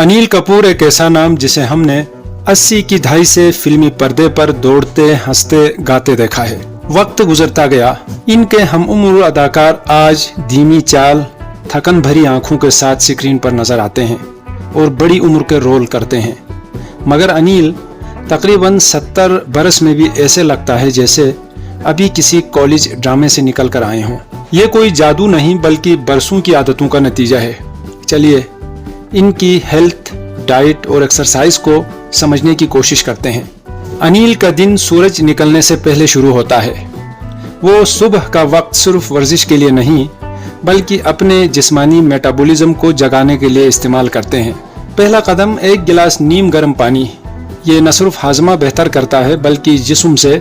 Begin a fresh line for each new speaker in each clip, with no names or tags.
अनिल कपूर एक ऐसा नाम जिसे हमने 80 की दहाई से फिल्मी पर्दे पर दौड़ते हंसते गाते देखा है। वक्त गुजरता गया, इनके हम उम्र अदाकार आज धीमी चाल, थकन भरी आंखों के साथ स्क्रीन पर नजर आते हैं और बड़ी उम्र के रोल करते हैं। मगर अनिल तकरीबन 70 बरस में भी ऐसे लगता है जैसे अभी किसी कॉलेज ड्रामे से निकल कर आए हों। ये कोई जादू नहीं बल्कि बरसों की आदतों का नतीजा है। चलिए इनकी हेल्थ, डाइट और एक्सरसाइज को समझने की कोशिश करते हैं। अनिल का दिन सूरज निकलने से पहले शुरू होता है। वो सुबह का वक्त सिर्फ वर्जिश के लिए नहीं बल्कि अपने जिस्मानी मेटाबॉलिज्म को जगाने के लिए इस्तेमाल करते हैं। पहला कदम एक गिलास नीम गर्म पानी। ये न सिर्फ हाजमा बेहतर करता है बल्कि जिस्म से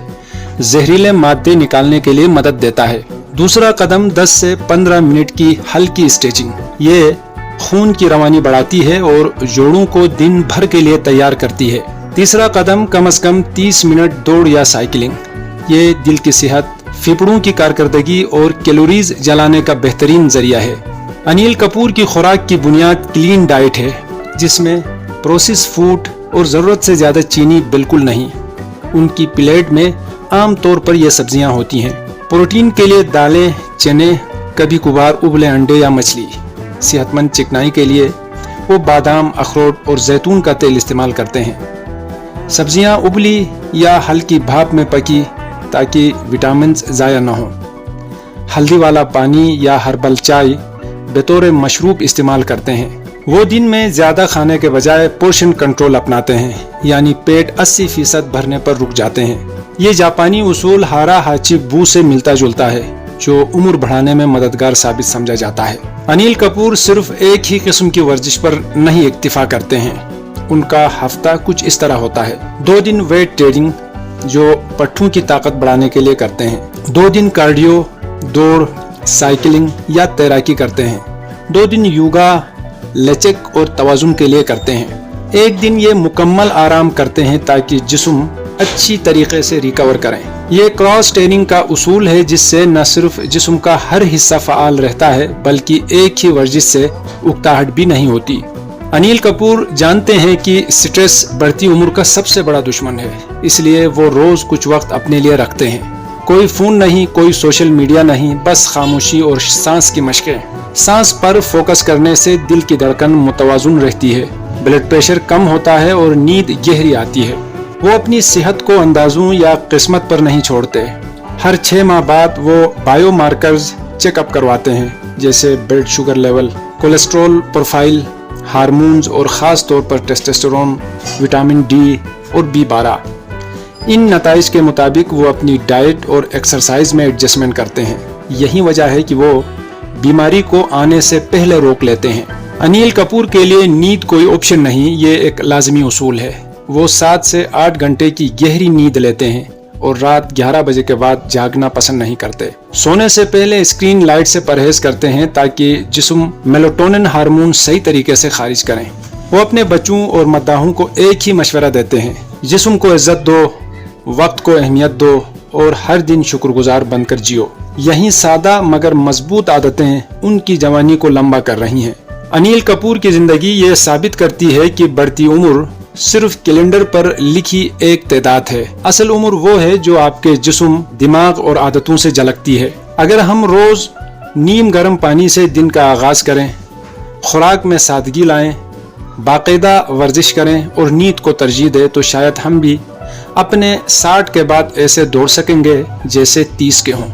जहरीले मादे निकालने के लिए मदद देता है। दूसरा कदम 10 से 15 मिनट की हल्की स्ट्रेचिंग। ये खून की रवानी बढ़ाती है और जोड़ों को दिन भर के लिए तैयार करती है। तीसरा कदम कम से कम 30 मिनट दौड़ या साइकिलिंग। ये दिल की सेहत, फेफड़ों की कारकर्दगी और कैलोरीज जलाने का बेहतरीन जरिया है। अनिल कपूर की खुराक की बुनियाद क्लीन डाइट है जिसमें प्रोसेस फूड और ज़रूरत से ज़्यादा चीनी बिल्कुल नहीं। उनकी प्लेट में आम तौर पर यह सब्जियां होती हैं। प्रोटीन के लिए दालें, चने, कभी कभार उबले अंडे या मछली। सेहतमंद चिकनाई के लिए वो बादाम, अखरोट और जैतून का तेल इस्तेमाल करते हैं। सब्जियां उबली या हल्की भाप में पकी ताकि विटामिन ज़ाया न हो। हल्दी वाला पानी या हर्बल चाय बतौर मशरूब इस्तेमाल करते हैं। वो दिन में ज़्यादा खाने के बजाय पोर्शन कंट्रोल अपनाते हैं, यानी पेट 80% भरने पर रुक जाते हैं। ये जापानी उसूल हारा हाची बू से मिलता जुलता है जो उम्र बढ़ाने में मददगार साबित समझा जाता है। अनिल कपूर सिर्फ एक ही किस्म की वर्जिश पर नहीं इक्तिफा करते हैं। उनका हफ्ता कुछ इस तरह होता है। 2 दिन वेट ट्रेनिंग जो पट्ठों की ताकत बढ़ाने के लिए करते हैं। 2 दिन कार्डियो, दौड़, साइकिलिंग या तैराकी करते हैं। 2 दिन योगा, लचक और तवाजुन के लिए करते हैं। 1 दिन ये मुकम्मल आराम करते हैं ताकि जिस्म अच्छी तरीके से रिकवर करें। ये क्रॉस ट्रेनिंग का उसूल है जिससे न सिर्फ जिस्म का हर हिस्सा फ़आल रहता है बल्कि एक ही वर्जिश से उकताहट भी नहीं होती। अनिल कपूर जानते हैं कि स्ट्रेस बढ़ती उम्र का सबसे बड़ा दुश्मन है, इसलिए वो रोज कुछ वक्त अपने लिए रखते हैं। कोई फोन नहीं, कोई सोशल मीडिया नहीं, बस खामोशी और सांस की मशकें। सांस पर फोकस करने से दिल की धड़कन मुतवाजुन रहती है, ब्लड प्रेशर कम होता है और नींद गहरी आती है। वो अपनी सेहत को अंदाजों या किस्मत पर नहीं छोड़ते। हर 6 माह बाद वो बायोमार्कर्स चेकअप करवाते हैं जैसे blood sugar level, cholesterol profile, hormones और ख़ास तौर पर टेस्टोस्टेरोन, विटामिन डी और B12। इन नताइज के मुताबिक वो अपनी डाइट और एक्सरसाइज में एडजस्टमेंट करते हैं। यही वजह है कि वो बीमारी को आने से पहले रोक लेते हैं। अनिल कपूर के लिए नींद कोई ऑप्शन नहीं, ये एक लाजमी उसूल है। वो 7 से 8 घंटे की गहरी नींद लेते हैं और रात 11 बजे के बाद जागना पसंद नहीं करते। सोने से पहले स्क्रीन लाइट से परहेज करते हैं ताकि जिस्म मेलाटोनिन हार्मोन सही तरीके से खारिज करें। वो अपने बच्चों और मद्दाहों को एक ही मशवरा देते हैं, जिस्म को इज्जत दो, वक्त को अहमियत दो और हर दिन शुक्रगुजार बनकर जियो। यही सादा मगर मजबूत आदतें उनकी जवानी को लंबा कर रही हैं। अनिल कपूर की जिंदगी ये साबित करती है कि बढ़ती उम्र सिर्फ कैलेंडर पर लिखी एक तादाद है। असल उम्र वो है जो आपके जिस्म, दिमाग और आदतों से झलकती है। अगर हम रोज नीम गर्म पानी से दिन का आगाज करें, खुराक में सादगी लाएं, बाकायदा वर्जिश करें और नींद को तरजीह दें तो शायद हम भी अपने 60 के बाद ऐसे दौड़ सकेंगे जैसे 30 के हों।